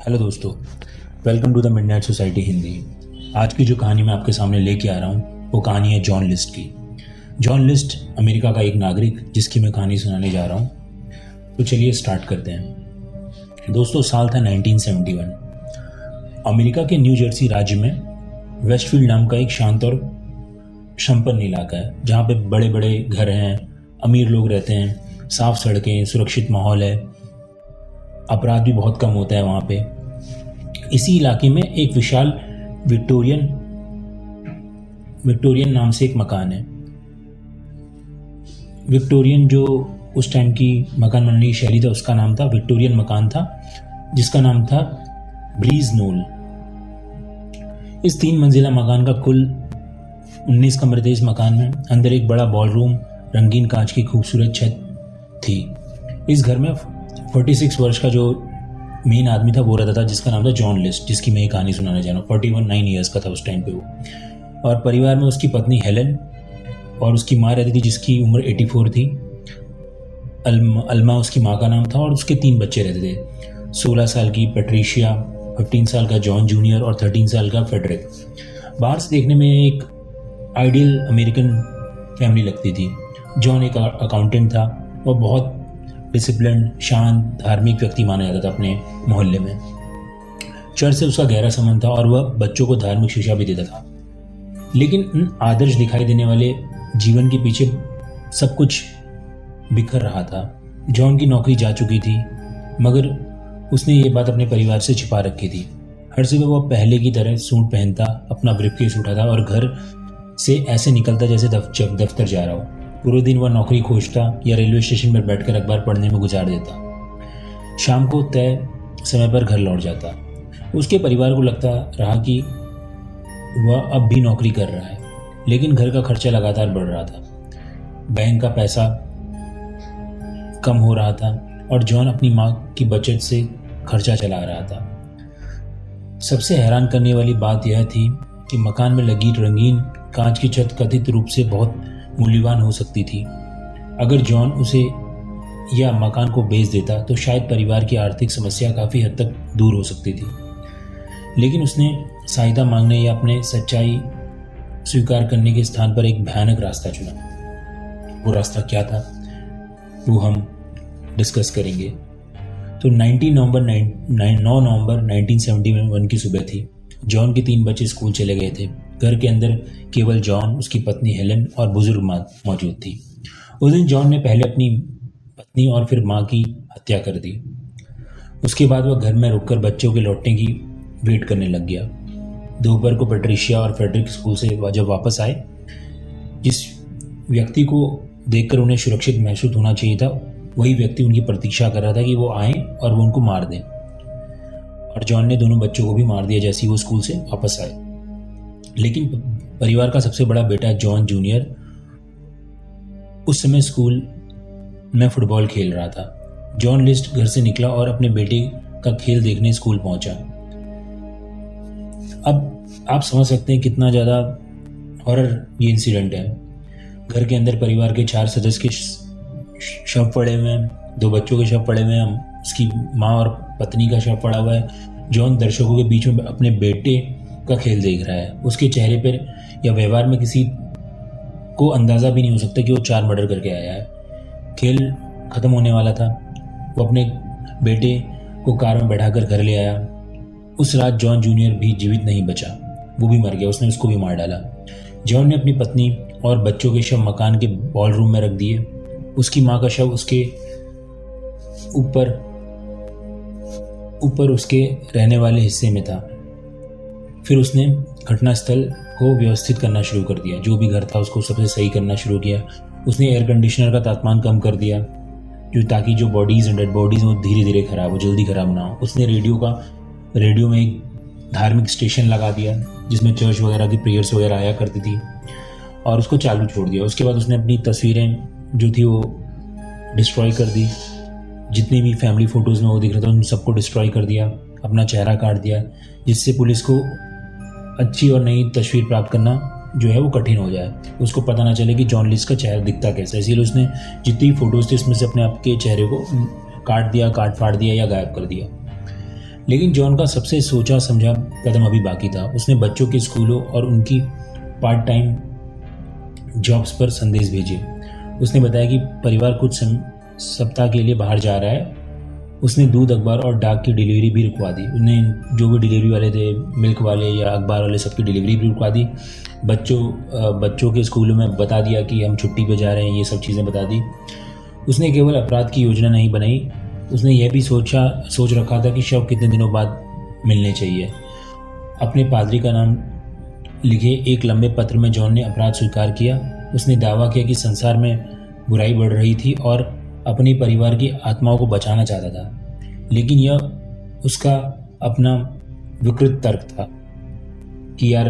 Hello दोस्तों, welcome to the midnight society Hindi. आज की जो कहानी मैं आपके सामने लेके आ रहा हूँ वो कहानी है जॉन लिस्ट की। जॉन लिस्ट अमेरिका का एक नागरिक जिसकी मैं कहानी सुनाने जा रहा हूँ। तो चलिए स्टार्ट करते हैं। दोस्तों, साल था 1971। अमेरिका के न्यू जर्सी राज्य में वेस्टफील्ड नाम का एक शांत और संपन्न इलाका है जहाँ पे बड़े बड़े घर हैं, अमीर लोग रहते हैं, साफ सड़कें, सुरक्षित माहौल है, अपराध भी बहुत कम होता है वहाँ पे। इसी इलाके में एक विशाल विक्टोरियन नाम से एक मकान है। विक्टोरियन जो उस टाइम की मकान बनने की शैली था उसका नाम था विक्टोरियन मकान था, जिसका नाम था ब्रीज नोल। इस 3 मंजिला मकान का कुल 19 कमरे थे। इस मकान में अंदर एक बड़ा बॉलरूम, रंगीन कांच की खूबसूरत छत थी। इस घर में 46 वर्ष का जो मेन आदमी था वो रहता था, जिसका नाम था जॉन लिस्ट, जिसकी मैं एक कहानी सुनाने जा रहा हूँ। 9 ईयर्स का था उस टाइम पे वो। और परिवार में उसकी पत्नी हेलन और उसकी माँ रहती थी जिसकी उम्र 84 थी। अल्मा उसकी माँ का नाम था और उसके 3 बच्चे रहते थे। 16 साल की पैट्रिशिया, 15 साल का जॉन जूनियर और 13 साल का फेडरिक। बाहर से देखने में एक आइडियल अमेरिकन फैमिली लगती थी। जॉन एक अकाउंटेंट था और बहुत डिसिप्लिन, शांत, धार्मिक व्यक्ति माना जाता था अपने मोहल्ले में। चर्च से उसका गहरा संबंध था और वह बच्चों को धार्मिक शिक्षा भी देता था। लेकिन उन आदर्श दिखाई देने वाले जीवन के पीछे सब कुछ बिखर रहा था। जॉन की नौकरी जा चुकी थी, मगर उसने ये बात अपने परिवार से छिपा रखी थी। हर सुबह वह पहले की तरह सूट पहनता, अपना ब्रीफकेस उठाता और घर से ऐसे निकलता जैसे दफ्तर जा रहा हो। पूरे दिन वह नौकरी खोजता या रेलवे स्टेशन पर बैठकर अखबार पढ़ने में गुजार देता। शाम को तय समय पर घर लौट जाता। उसके परिवार को लगता रहा कि वह अब भी नौकरी कर रहा है, लेकिन घर का खर्चा लगातार बढ़ रहा था। बैंक का पैसा कम हो रहा था और जॉन अपनी माँ की बचत से खर्चा चला रहा था। सबसे हैरान करने वाली बात यह थी कि मकान में लगी रंगीन कांच की छत कथित रूप से बहुत मूल्यवान हो सकती थी। अगर जॉन उसे या मकान को बेच देता तो शायद परिवार की आर्थिक समस्या काफ़ी हद तक दूर हो सकती थी। लेकिन उसने सहायता मांगने या अपने सच्चाई स्वीकार करने के स्थान पर एक भयानक रास्ता चुना। वो रास्ता क्या था वो हम डिस्कस करेंगे। तो 9 नवंबर 1971 की सुबह थी। जॉन के 3 बच्चे स्कूल चले गए थे। घर के अंदर केवल जॉन, उसकी पत्नी हेलन और बुजुर्ग माँ मौजूद थी। उस दिन जॉन ने पहले अपनी पत्नी और फिर माँ की हत्या कर दी। उसके बाद वह घर में रुककर बच्चों के लौटने की वेट करने लग गया। दोपहर को पैट्रिशिया और फेडरिक स्कूल से जब वापस आए, जिस व्यक्ति को देखकर उन्हें सुरक्षित महसूस होना चाहिए था, वही व्यक्ति उनकी प्रतीक्षा कर रहा था कि वो आए और वो उनको मार दें। और जॉन ने दोनों बच्चों को भी मार दिया जैसे ही वो स्कूल से वापस आए। लेकिन परिवार का सबसे बड़ा बेटा जॉन जूनियर उस समय स्कूल में फुटबॉल खेल रहा था। जॉन लिस्ट घर से निकला और अपने बेटे का खेल देखने स्कूल पहुंचा। अब आप समझ सकते हैं कितना ज़्यादा हॉरर ये इंसिडेंट है। घर के अंदर परिवार के 4 सदस्य के शव पड़े हुए हैं, 2 बच्चों के शव पड़े हुए हैं, उसकी माँ और पत्नी का शव पड़ा हुआ है। जॉन दर्शकों के बीच में अपने बेटे का खेल देख रहा है। उसके चेहरे पर या व्यवहार में किसी को अंदाज़ा भी नहीं हो सकता कि वो 4 मर्डर करके आया है। खेल ख़त्म होने वाला था। वो अपने बेटे को कार में बैठाकर घर ले आया। उस रात जॉन जूनियर भी जीवित नहीं बचा, वो भी मर गया। उसने उसको भी मार डाला। जॉन ने अपनी पत्नी और बच्चों के शव मकान के बॉलरूम में रख दिए। उसकी माँ का शव उसके ऊपर उसके रहने वाले हिस्से में था। फिर उसने घटनास्थल को व्यवस्थित करना शुरू कर दिया। जो भी घर था उसको सबसे सही करना शुरू किया। उसने एयर कंडीशनर का तापमान कम कर दिया ताकि जो डेड बॉडीज वो धीरे धीरे खराब हो, जल्दी खराब ना हो। उसने रेडियो में एक धार्मिक स्टेशन लगा दिया जिसमें चर्च वगैरह की प्रेयर्स वगैरह आया करती थी और उसको चालू छोड़ दिया। उसके बाद उसने अपनी तस्वीरें जो थी वो डिस्ट्रॉय कर दी। जितनी भी फैमिली फ़ोटोज़ में वो दिख रहा था उन सबको डिस्ट्रॉय कर दिया। अपना चेहरा काट दिया जिससे पुलिस को अच्छी और नई तस्वीर प्राप्त करना जो है वो कठिन हो जाए, उसको पता ना चले कि जॉन लिस्ट का चेहरा दिखता कैसा है। इसीलिए उसने जितनी फ़ोटोज़ थी उसमें से अपने आप के चेहरे को काट फाड़ दिया या गायब कर दिया। लेकिन जॉन का सबसे सोचा समझा कदम अभी बाकी था। उसने बच्चों के स्कूलों और उनकी पार्ट टाइम जॉब्स पर संदेश भेजे। उसने बताया कि परिवार कुछ सप्ताह के लिए बाहर जा रहा है। उसने दूध, अखबार और डाक की डिलीवरी भी रुकवा दी। उन्हें जो भी डिलीवरी वाले थे, मिल्क वाले या अखबार वाले, सबकी डिलीवरी भी रुकवा दी। बच्चों के स्कूलों में बता दिया कि हम छुट्टी पे जा रहे हैं, ये सब चीज़ें बता दी। उसने केवल अपराध की योजना नहीं बनाई, उसने यह भी सोच रखा था कि शव कितने दिनों बाद मिलने चाहिए। अपने पादरी का नाम लिखे एक लंबे पत्र में जॉन ने अपराध स्वीकार किया। उसने दावा किया कि संसार में बुराई बढ़ रही थी और अपने परिवार की आत्माओं को बचाना चाहता था। लेकिन यह उसका अपना विकृत तर्क था कि यार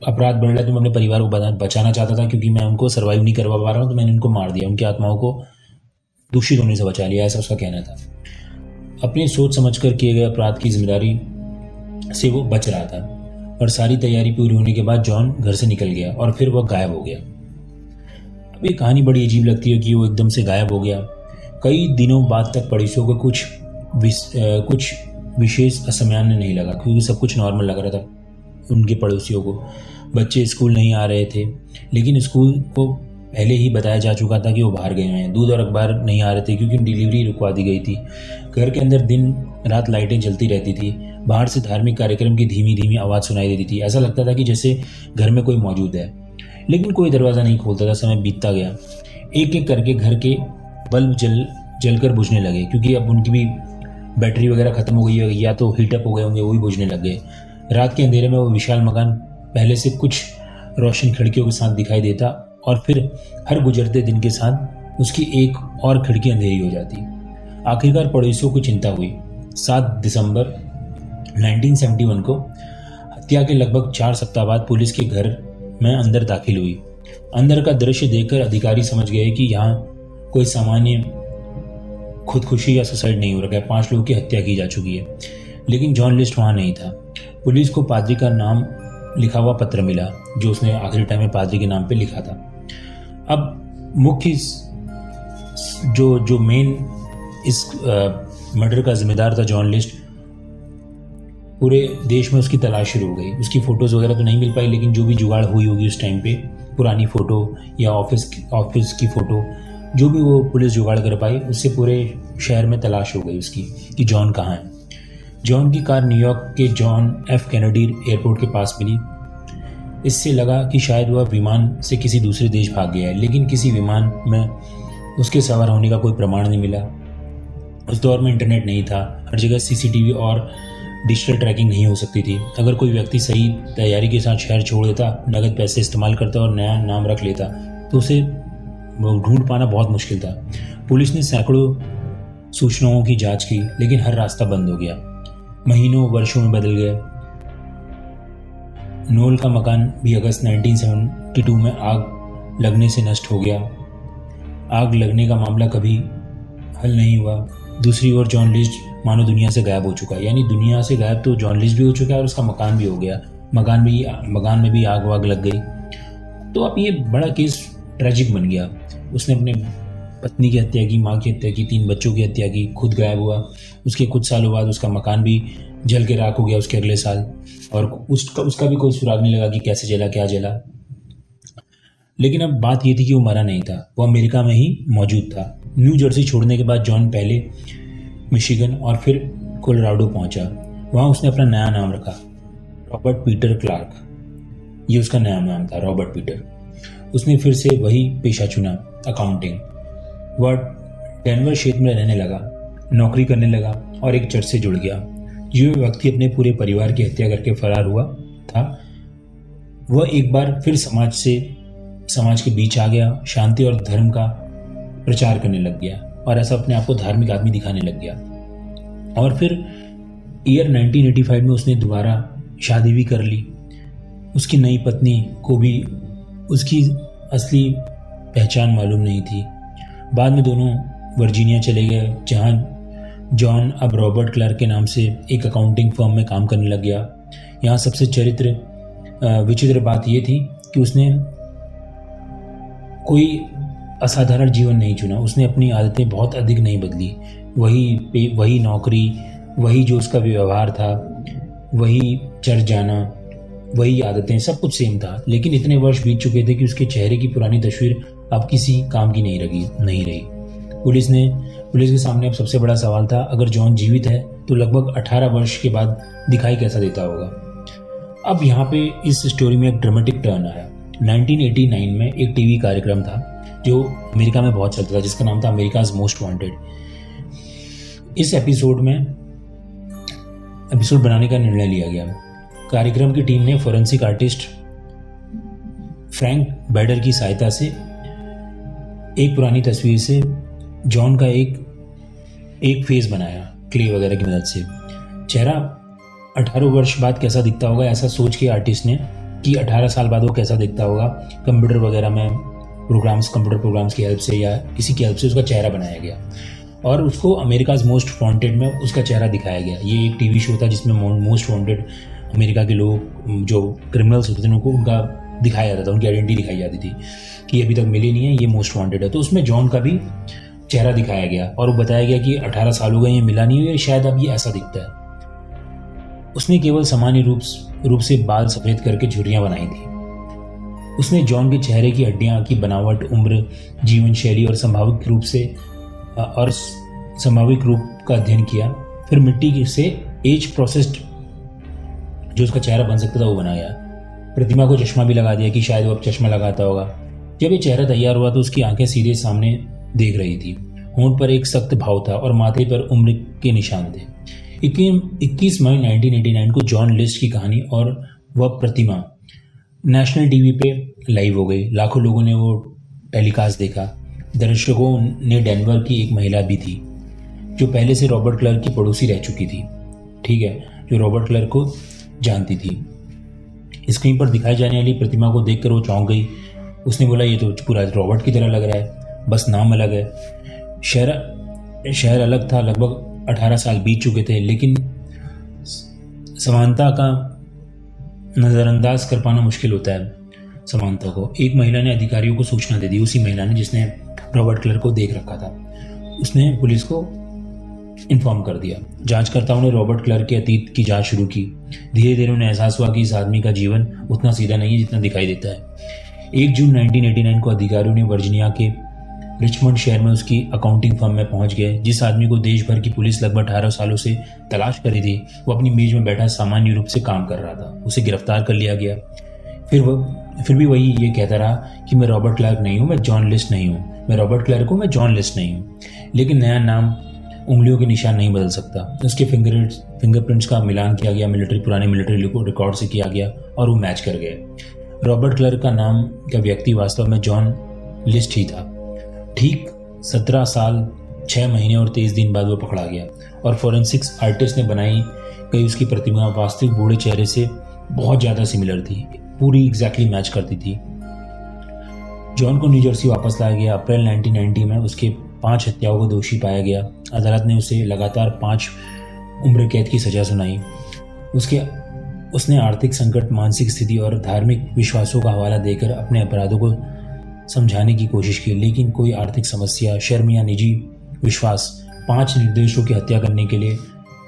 अपराध बढ़ रहा है तो मैं अपने परिवार को बचाना चाहता था, क्योंकि मैं उनको सर्वाइव नहीं करवा पा रहा हूँ तो मैंने उनको मार दिया, उनकी आत्माओं को दूषित होने से बचा लिया, ऐसा उसका कहना था। अपने सोच समझकर किए गए अपराध की जिम्मेदारी से वो बच रहा था और सारी तैयारी पूरी होने के बाद जॉन घर से निकल गया और फिर वह गायब हो गया। अब ये कहानी बड़ी अजीब लगती है कि वो एकदम से गायब हो गया। कई दिनों बाद तक पड़ोसियों को कुछ विशेष असामान्य नहीं लगा, क्योंकि सब कुछ नॉर्मल लग रहा था उनके पड़ोसियों को। बच्चे स्कूल नहीं आ रहे थे, लेकिन स्कूल को पहले ही बताया जा चुका था कि वो बाहर गए हैं। दूध और अखबार नहीं आ रहे थे क्योंकि डिलीवरी रुकवा दी गई थी। घर के अंदर दिन रात लाइटें जलती रहती थी। बाहर से धार्मिक कार्यक्रम की धीमी धीमी आवाज़ सुनाई देती थी। ऐसा लगता था कि जैसे घर में कोई मौजूद है, लेकिन कोई दरवाज़ा नहीं खोलता था। समय बीतता गया। एक एक करके घर के बल्ब जलकर बुझने लगे, क्योंकि अब उनकी भी बैटरी वगैरह ख़त्म हो गई है या तो हीटअप हो गए होंगे, वो भी बुझने लग गए। रात के अंधेरे में वो विशाल मकान पहले से कुछ रोशन खिड़कियों के साथ दिखाई देता और फिर हर गुजरते दिन के साथ उसकी एक और खिड़की अंधेरी हो जाती। आखिरकार पड़ोसियों को चिंता हुई। 7 दिसंबर 1971 को हत्या के लगभग 4 सप्ताह बाद पुलिस के घर में अंदर दाखिल हुई। अंदर का दृश्य देखकर अधिकारी समझ गए कि यहाँ कोई सामान्य खुदकुशी या सुसाइड नहीं हो रखा है। 5 लोगों की हत्या की जा चुकी है, लेकिन जॉन लिस्ट वहाँ नहीं था। पुलिस को पादरी का नाम लिखा हुआ पत्र मिला, जो उसने आखिरी टाइम में पादरी के नाम पे लिखा था। अब मुख्य जो मेन इस मर्डर का जिम्मेदार था जॉन लिस्ट, पूरे देश में उसकी तलाश शुरू हो गई। उसकी फ़ोटोज़ वगैरह तो नहीं मिल पाई, लेकिन जो भी जुगाड़ हुई होगी उस टाइम पे, पुरानी फ़ोटो या ऑफिस की फ़ोटो, जो भी वो पुलिस जुगाड़ कर पाई, उससे पूरे शहर में तलाश हो गई उसकी कि जॉन कहाँ है। जॉन की कार न्यूयॉर्क के जॉन एफ कैनेडी एयरपोर्ट के पास मिली। इससे लगा कि शायद वह विमान से किसी दूसरे देश भाग गया है, लेकिन किसी विमान में उसके सवार होने का कोई प्रमाण नहीं मिला। उस दौर में इंटरनेट नहीं था, हर जगह सीसीटीवी और डिजिटल ट्रैकिंग नहीं हो सकती थी। अगर कोई व्यक्ति सही तैयारी के साथ शहर छोड़ देता, नगद पैसे इस्तेमाल करता और नया नाम रख लेता, तो उसे ढूंढ पाना बहुत मुश्किल था। पुलिस ने सैकड़ों सूचनाओं की जांच की, लेकिन हर रास्ता बंद हो गया। महीनों वर्षों में बदल गए। नोल का मकान भी अगस्त 1972 में आग लगने से नष्ट हो गया। आग लगने का मामला कभी हल नहीं हुआ। दूसरी ओर जॉन लिस्ट मानो दुनिया से गायब हो चुका है। यानी दुनिया से गायब तो जॉन लिस्ट भी हो चुका है और उसका मकान भी हो गया। मकान में भी आग वाग लग गई। तो अब ये बड़ा केस ट्रेजिक बन गया। उसने अपने पत्नी की हत्या की, माँ की हत्या की, 3 बच्चों की हत्या की, खुद गायब हुआ। उसके कुछ सालों बाद उसका मकान भी जल के राख हो गया उसके अगले साल, और उसका भी कोई सुराग नहीं लगा कि कैसे जला, क्या जला। लेकिन अब बात ये थी कि वो मरा नहीं था, वो अमेरिका में ही मौजूद था। न्यू जर्सी छोड़ने के बाद जॉन पहले मिशिगन और फिर कोलोराडो पहुंचा। वहाँ उसने अपना नया नाम रखा, रॉबर्ट पीटर क्लार्क। ये उसका नया नाम था, रॉबर्ट पीटर। उसने फिर से वही पेशा चुना, अकाउंटिंग। वह डेनवर क्षेत्र में रहने लगा, नौकरी करने लगा और एक चर्च से जुड़ गया। जो व्यक्ति अपने पूरे परिवार की हत्या करके फरार हुआ था, वह एक बार फिर समाज के बीच आ गया, शांति और धर्म का प्रचार करने लग गया और ऐसा अपने आप को धार्मिक आदमी दिखाने लग गया। और फिर ईयर 1985 में उसने दोबारा शादी भी कर ली। उसकी नई पत्नी को भी उसकी असली पहचान मालूम नहीं थी। बाद में दोनों वर्जीनिया चले गए, जहाँ जॉन अब रॉबर्ट क्लार्क के नाम से एक अकाउंटिंग फर्म में काम करने लग गया। यहाँ सबसे विचित्र बात यह थी कि उसने कोई असाधारण जीवन नहीं चुना। उसने अपनी आदतें बहुत अधिक नहीं बदली। वही नौकरी, वही जो उसका व्यवहार था, वही चर्च जाना, वही आदतें, सब कुछ सेम था। लेकिन इतने वर्ष बीत चुके थे कि उसके चेहरे की पुरानी तस्वीर अब किसी काम की नहीं रही। पुलिस के सामने अब सबसे बड़ा सवाल था, अगर जॉन जीवित है तो लगभग 18 वर्ष के बाद दिखाई कैसा देता होगा। अब यहाँ पे इस स्टोरी में एक ड्रामेटिक टर्न आया। 1989 में एक टीवी कार्यक्रम था जो अमेरिका में बहुत चलता था, जिसका नाम था अमेरिकाज मोस्ट वांटेड। इस एपिसोड बनाने का निर्णय लिया गया। कार्यक्रम की टीम ने फोरेंसिक आर्टिस्ट फ्रैंक बैडर की सहायता से एक पुरानी तस्वीर से जॉन का एक फेस बनाया क्ले वगैरह की मदद से। चेहरा 18 वर्ष बाद कैसा दिखता होगा, ऐसा सोच के आर्टिस्ट ने कि 18 साल बाद वो कैसा दिखता होगा, कंप्यूटर वगैरह में कंप्यूटर प्रोग्राम्स की हेल्प से या किसी की हेल्प से उसका चेहरा बनाया गया और उसको अमेरिकाज मोस्ट वांटेड में उसका चेहरा दिखाया गया। ये एक टीवी शो था जिसमें मोस्ट वांटेड अमेरिका के लोग जो क्रिमिनल्स होते थे उनका दिखाया जाता था, उनकी आइडेंटिटी दिखाई जाती थी कि अभी तक मिली नहीं है, ये मोस्ट वांटेड है। तो उसमें जॉन का भी चेहरा दिखाया गया और वो बताया गया कि 18 साल हो गए, ये मिला नहीं है, शायद अब ये ऐसा दिखता है। उसने केवल सामान्य रूप से बाल सफेद करके झुर्रियां बनाई थी। उसने जॉन के चेहरे की हड्डियां की बनावट, उम्र, जीवन शैली और संभाविक रूप का अध्ययन किया। फिर मिट्टी से एज प्रोसेस्ड जो उसका चेहरा बन सकता था वो बनाया। प्रतिमा को चश्मा भी लगा दिया कि शायद वो अब चश्मा लगाता होगा। जब ये चेहरा तैयार हुआ तो उसकी आंखें सीधे सामने देख रही थी। होंठ पर एक सख्त भाव था और माथे पर उम्र के निशान थे। 21 मई 1989 को जॉन लिस्ट की कहानी और वह प्रतिमा नेशनल टीवी पे लाइव हो गई। लाखों लोगों ने वो टेलीकास्ट देखा। दर्शकों ने डेनवर की एक महिला भी थी जो पहले से रॉबर्ट क्लार्क की पड़ोसी रह चुकी थी, ठीक है, जो रॉबर्ट क्लार्क को जानती थी। स्क्रीन पर दिखाई जाने वाली प्रतिमा को देखकर वो चौंक गई। उसने बोला, ये तो पूरा रॉबर्ट की तरह लग रहा है, बस नाम अलग है। शहर अलग था, लगभग 18 साल बीत चुके थे, लेकिन समानता का नज़रअंदाज कर पाना मुश्किल होता है। समानता को एक महिला ने अधिकारियों को सूचना दे दी, उसी महिला ने जिसने रॉबर्ट क्लार्क को देख रखा था। उसने पुलिस को इन्फॉर्म कर दिया। जांचकर्ताओं ने रॉबर्ट क्लार्क के अतीत की जांच शुरू की। धीरे धीरे उन्हें एहसास हुआ कि इस आदमी का जीवन उतना सीधा नहीं है जितना दिखाई देता है। 1 जून 1989 को अधिकारियों ने वर्जीनिया के रिचमंड शहर में उसकी अकाउंटिंग फर्म में पहुंच गए। जिस आदमी को देश भर की पुलिस लगभग 18 सालों से तलाश कर रही थी, वो अपनी मेज में बैठा सामान्य रूप से काम कर रहा था। उसे गिरफ्तार कर लिया गया। फिर भी वही ये कहता रहा कि मैं रॉबर्ट क्लार्क नहीं हूँ, मैं जॉन लिस्ट नहीं हूँ। मैं रॉबर्ट क्लार्क हूँ, मैं जॉन लिस्ट नहीं हूँ। लेकिन नया नाम उंगलियों के निशान नहीं बदल सकता। उसके फिंगरप्रिंट्स का मिलान किया गया, पुराने मिलिट्री रिकॉर्ड से किया गया और वो मैच कर गए। रॉबर्ट क्लार्क का नाम का व्यक्ति वास्तव में जॉन लिस्ट ही था। ठीक 17 साल 6 महीने और 23 दिन बाद वो पकड़ा गया और फोरेंसिक्स आर्टिस्ट ने बनाई गई उसकी प्रतिमा वास्तविक बूढ़े चेहरे से बहुत ज़्यादा सिमिलर थी, पूरी एग्जैक्टली मैच करती थी। जॉन को न्यू जर्सी वापस लाया गया। अप्रैल 1990 में उसके 5 हत्याओं को दोषी पाया गया। अदालत ने उसे लगातार 5 उम्र कैद की सजा सुनाई। उसने आर्थिक संकट, मानसिक स्थिति और धार्मिक विश्वासों का हवाला देकर अपने अपराधों को समझाने की कोशिश की, लेकिन कोई आर्थिक समस्या, शर्म या निजी विश्वास 5 निर्दोषों की हत्या करने के लिए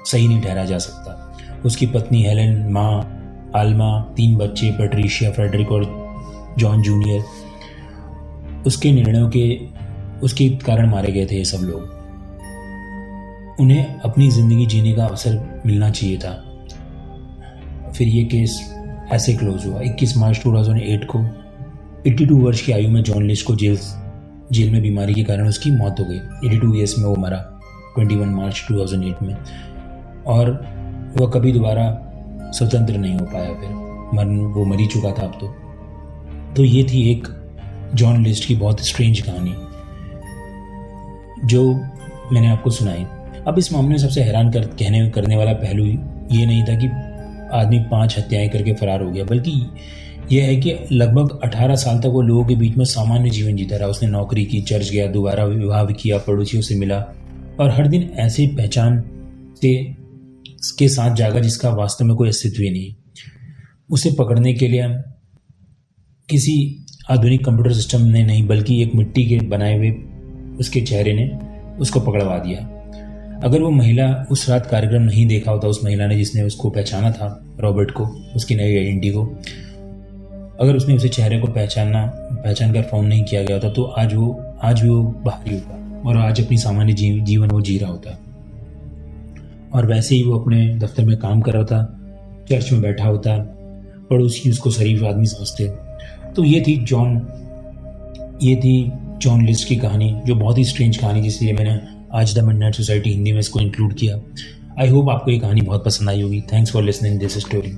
सही नहीं ठहरा जा सकता। उसकी पत्नी हेलेन, माँ आल्मा, 3 बच्चे पैट्रिशिया, फ्रेडरिक और जॉन जूनियर उसके कारण मारे गए थे। ये सब लोग, उन्हें अपनी जिंदगी जीने का अवसर मिलना चाहिए था। फिर ये केस ऐसे क्लोज हुआ। 21 मार्च 2008 को 82 वर्ष की आयु में जॉन लिस्ट को जेल में बीमारी के कारण उसकी मौत हो गई। 82 ईयर्स में वो मरा 21 मार्च 2008 में, और वह कभी दोबारा स्वतंत्र नहीं हो पाया। फिर वो मर ही चुका था अब तो ये थी एक जॉन लिस्ट की बहुत स्ट्रेंज कहानी जो मैंने आपको सुनाई। अब इस मामले में सबसे हैरान करने वाला पहलू ये नहीं था कि आदमी 5 हत्याएं करके फरार हो गया, बल्कि यह है कि लगभग 18 साल तक वो लोगों के बीच में सामान्य जीवन जीता रहा। उसने नौकरी की, चर्च गया, दोबारा विवाह भी किया, पड़ोसियों से मिला और हर दिन ऐसे पहचान के साथ जागा जिसका वास्तव में कोई अस्तित्व ही नहीं। उसे पकड़ने के लिए किसी आधुनिक कंप्यूटर सिस्टम ने नहीं, बल्कि एक मिट्टी के बनाए हुए उसके चेहरे ने उसको पकड़वा दिया। अगर वो महिला उस रात कार्यक्रम नहीं देखा होता, उस महिला ने जिसने उसको पहचाना था, रॉबर्ट को, उसकी नई आइडेंटिटी को, अगर उसने उसे चेहरे को पहचान कर फ़ोन नहीं किया गया होता तो आज वो बाहरी होता और आज अपनी सामान्य जीवन वो जी रहा होता। और वैसे ही वो अपने दफ्तर में काम कर रहा होता, चर्च में बैठा होता, पड़ोसी उसको शरीफ आदमी समझते। तो ये थी जॉन लिस्ट की कहानी, जो बहुत ही स्ट्रेंज कहानी, जिसलिए मैंने आज द मिडनाइट सोसाइटी हिंदी में इसको इंक्लूड किया। आई होप आपको ये कहानी बहुत पसंद आई होगी। Thanks for listening this story.